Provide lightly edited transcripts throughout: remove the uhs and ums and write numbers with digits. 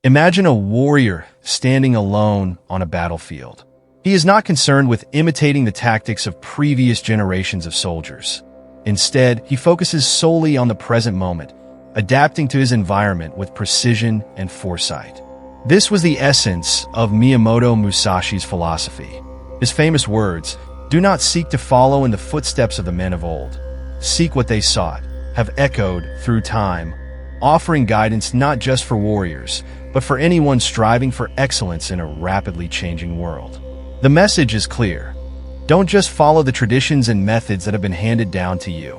Imagine a warrior standing alone on a battlefield. He is not concerned with imitating the tactics of previous generations of soldiers. Instead, he focuses solely on the present moment, adapting to his environment with precision and foresight. This was the essence of Miyamoto Musashi's philosophy. His famous words, "Do not seek to follow in the footsteps of the men of old. Seek what they sought," have echoed through time, offering guidance not just for warriors, but for anyone striving for excellence in a rapidly changing world. The message is clear. Don't just follow the traditions and methods that have been handed down to you.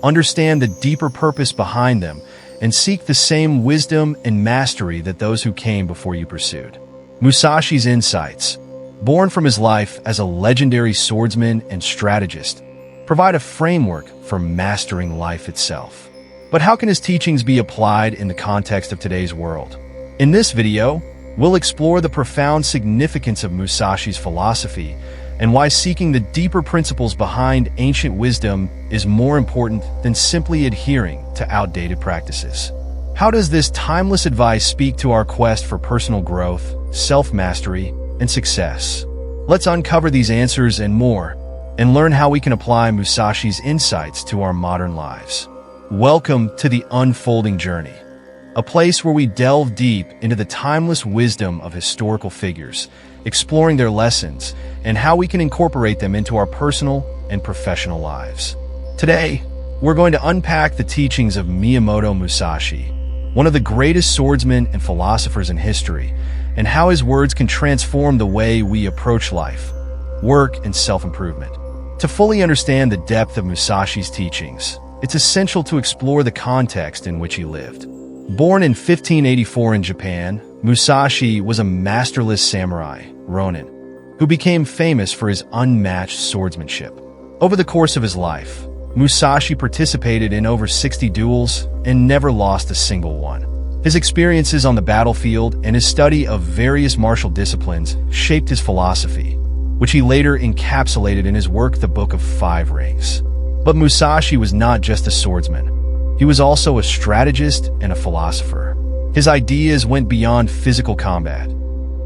Understand the deeper purpose behind them and seek the same wisdom and mastery that those who came before you pursued. Musashi's insights, born from his life as a legendary swordsman and strategist, provide a framework for mastering life itself. But how can his teachings be applied in the context of today's world? In this video, we'll explore the profound significance of Musashi's philosophy and why seeking the deeper principles behind ancient wisdom is more important than simply adhering to outdated practices. How does this timeless advice speak to our quest for personal growth, self-mastery, and success? Let's uncover these answers and more, and learn how we can apply Musashi's insights to our modern lives. Welcome to the Unfolding Journey, a place where we delve deep into the timeless wisdom of historical figures, exploring their lessons and how we can incorporate them into our personal and professional lives. Today, we're going to unpack the teachings of Miyamoto Musashi, one of the greatest swordsmen and philosophers in history, and how his words can transform the way we approach life, work, and self-improvement. To fully understand the depth of Musashi's teachings, it's essential to explore the context in which he lived. Born in 1584 in Japan, Musashi was a masterless samurai, Ronin, who became famous for his unmatched swordsmanship. Over the course of his life, Musashi participated in over 60 duels and never lost a single one. His experiences on the battlefield and his study of various martial disciplines shaped his philosophy, which he later encapsulated in his work, The Book of Five Rings. But Musashi was not just a swordsman. He was also a strategist and a philosopher. His ideas went beyond physical combat.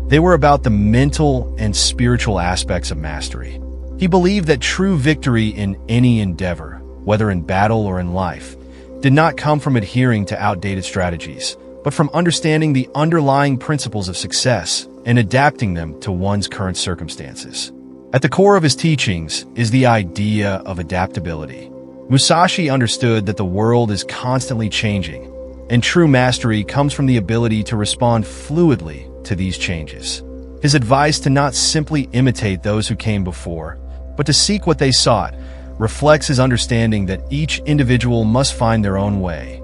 They were about the mental and spiritual aspects of mastery. He believed that true victory in any endeavor, whether in battle or in life, did not come from adhering to outdated strategies, but from understanding the underlying principles of success and adapting them to one's current circumstances. At the core of his teachings is the idea of adaptability. Musashi understood that the world is constantly changing, and true mastery comes from the ability to respond fluidly to these changes. His advice to not simply imitate those who came before, but to seek what they sought, reflects his understanding that each individual must find their own way,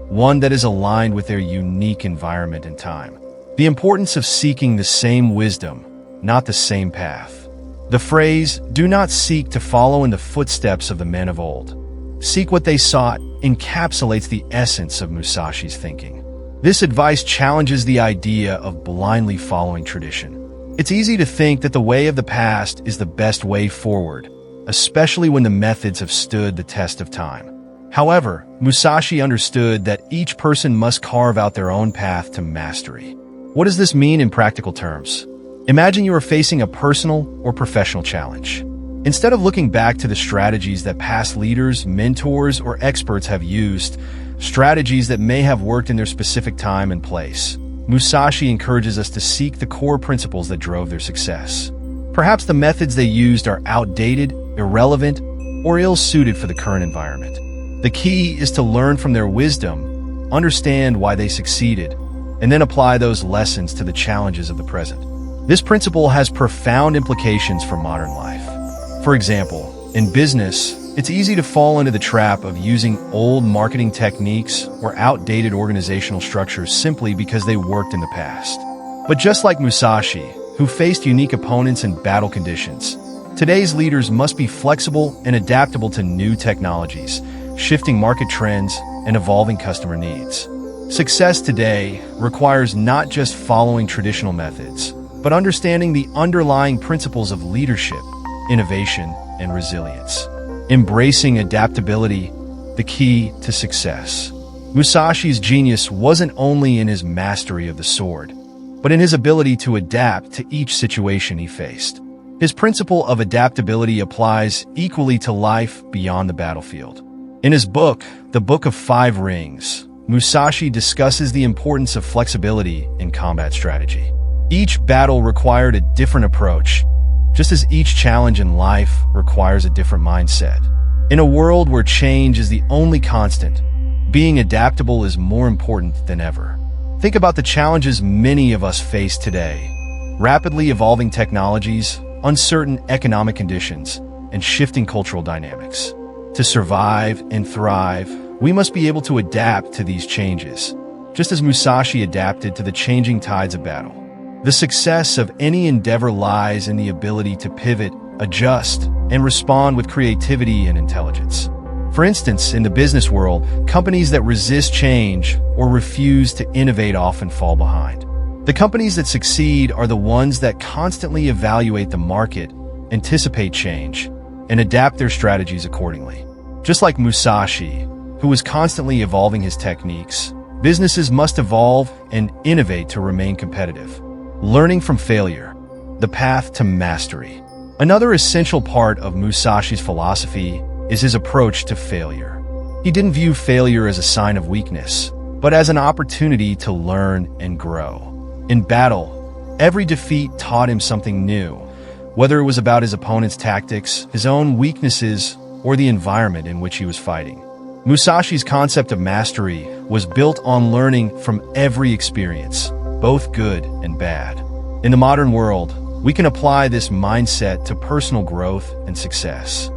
one that is aligned with their unique environment and time. The importance of seeking the same wisdom, not the same path. The phrase, "Do not seek to follow in the footsteps of the men of old. Seek what they sought," encapsulates the essence of Musashi's thinking. This advice challenges the idea of blindly following tradition. It's easy to think that the way of the past is the best way forward, especially when the methods have stood the test of time. However, Musashi understood that each person must carve out their own path to mastery. What does this mean in practical terms? Imagine you are facing a personal or professional challenge. Instead of looking back to the strategies that past leaders, mentors, or experts have used, strategies that may have worked in their specific time and place, Musashi encourages us to seek the core principles that drove their success. Perhaps the methods they used are outdated, irrelevant, or ill-suited for the current environment. The key is to learn from their wisdom, understand why they succeeded, and then apply those lessons to the challenges of the present. This principle has profound implications for modern life. For example, in business, it's easy to fall into the trap of using old marketing techniques or outdated organizational structures simply because they worked in the past. But just like Musashi, who faced unique opponents and battle conditions, today's leaders must be flexible and adaptable to new technologies, shifting market trends, and evolving customer needs. Success today requires not just following traditional methods, but understanding the underlying principles of leadership, innovation, and resilience. Embracing adaptability, the key to success. Musashi's genius wasn't only in his mastery of the sword, but in his ability to adapt to each situation he faced. His principle of adaptability applies equally to life beyond the battlefield. In his book, The Book of Five Rings, Musashi discusses the importance of flexibility in combat strategy. Each battle required a different approach, just as each challenge in life requires a different mindset. In a world where change is the only constant, being adaptable is more important than ever. Think about the challenges many of us face today. Rapidly evolving technologies, uncertain economic conditions, and shifting cultural dynamics. To survive and thrive, we must be able to adapt to these changes, just as Musashi adapted to the changing tides of battle. The success of any endeavor lies in the ability to pivot, adjust, and respond with creativity and intelligence. For instance, in the business world, companies that resist change or refuse to innovate often fall behind. The companies that succeed are the ones that constantly evaluate the market, anticipate change, and adapt their strategies accordingly. Just like Musashi, who was constantly evolving his techniques, businesses must evolve and innovate to remain competitive. Learning from failure, the path to mastery. Another essential part of Musashi's philosophy is his approach to failure. He didn't view failure as a sign of weakness, but as an opportunity to learn and grow. In battle, every defeat taught him something new, whether it was about his opponent's tactics, his own weaknesses, or the environment in which he was fighting. Musashi's concept of mastery was built on learning from every experience, both good and bad. In the modern world, we can apply this mindset to personal growth and success.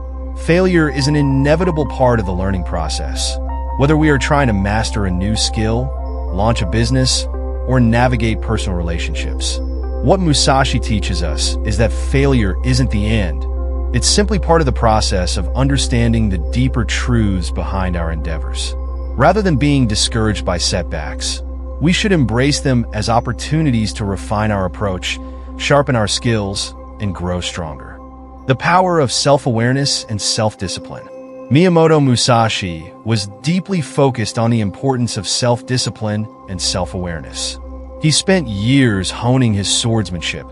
Failure is an inevitable part of the learning process. Whether we are trying to master a new skill, launch a business, or navigate personal relationships. What Musashi teaches us is that failure isn't the end. It's simply part of the process of understanding the deeper truths behind our endeavors. Rather than being discouraged by setbacks, we should embrace them as opportunities to refine our approach, sharpen our skills, and grow stronger. The power of self-awareness and self-discipline. Miyamoto Musashi was deeply focused on the importance of self-discipline and self-awareness. He spent years honing his swordsmanship,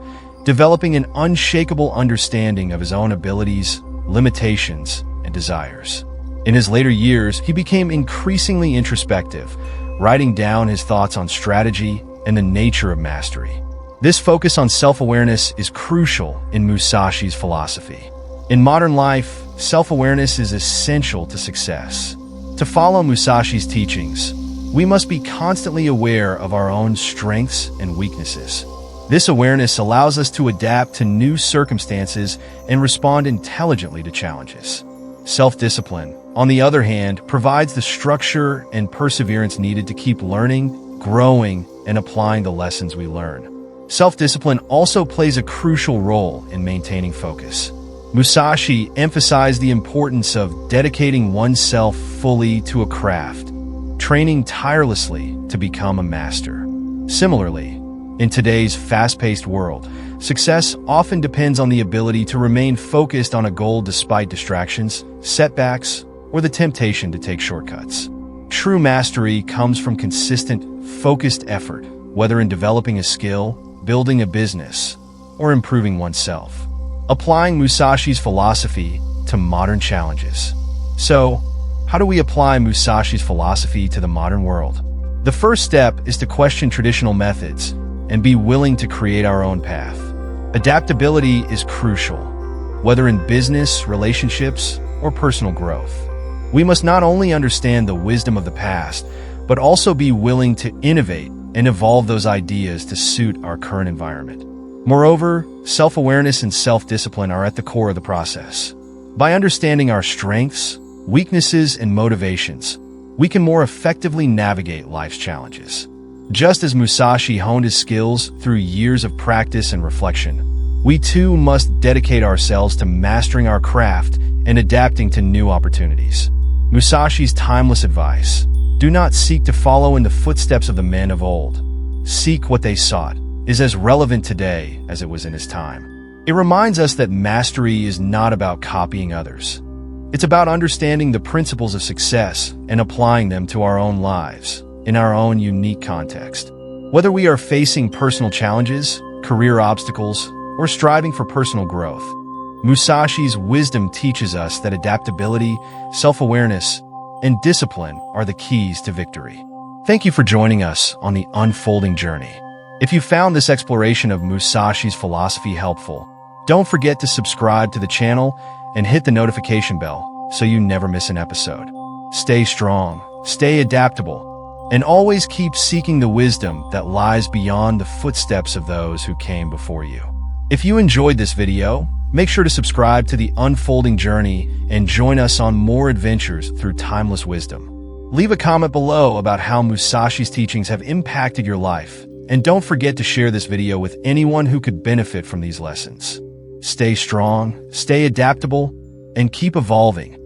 developing an unshakable understanding of his own abilities, limitations, and desires. In his later years, he became increasingly introspective, writing down his thoughts on strategy and the nature of mastery. This focus on self-awareness is crucial in Musashi's philosophy. In modern life, self-awareness is essential to success. To follow Musashi's teachings, we must be constantly aware of our own strengths and weaknesses. This awareness allows us to adapt to new circumstances and respond intelligently to challenges. Self-discipline, on the other hand, provides the structure and perseverance needed to keep learning, growing, and applying the lessons we learn. Self-discipline also plays a crucial role in maintaining focus. Musashi emphasized the importance of dedicating oneself fully to a craft, training tirelessly to become a master. Similarly, in today's fast-paced world, success often depends on the ability to remain focused on a goal despite distractions, setbacks, or the temptation to take shortcuts. True mastery comes from consistent, focused effort, whether in developing a skill, building a business, or improving oneself. Applying Musashi's philosophy to modern challenges. So, how do we apply Musashi's philosophy to the modern world? The first step is to question traditional methods and be willing to create our own path. Adaptability is crucial, whether in business, relationships, or personal growth. We must not only understand the wisdom of the past, but also be willing to innovate and evolve those ideas to suit our current environment. Moreover, self-awareness and self-discipline are at the core of the process. By understanding our strengths, weaknesses, and motivations, we can more effectively navigate life's challenges. Just as Musashi honed his skills through years of practice and reflection, we too must dedicate ourselves to mastering our craft and adapting to new opportunities. Musashi's timeless advice: do not seek to follow in the footsteps of the men of old. Seek what they sought, is as relevant today as it was in his time. It reminds us that mastery is not about copying others, It's about understanding the principles of success and applying them to our own lives, in our own unique context. Whether we are facing personal challenges, career obstacles, or striving for personal growth, Musashi's wisdom teaches us that adaptability, self-awareness, and discipline are the keys to victory. Thank you for joining us on the unfolding journey. If you found this exploration of Musashi's philosophy helpful, don't forget to subscribe to the channel and hit the notification bell so you never miss an episode. Stay strong, stay adaptable, and always keep seeking the wisdom that lies beyond the footsteps of those who came before you. If you enjoyed this video, make sure to subscribe to the unfolding journey and join us on more adventures through timeless wisdom. Leave a comment below about how Musashi's teachings have impacted your life, and don't forget to share this video with anyone who could benefit from these lessons. Stay strong, stay adaptable, and keep evolving,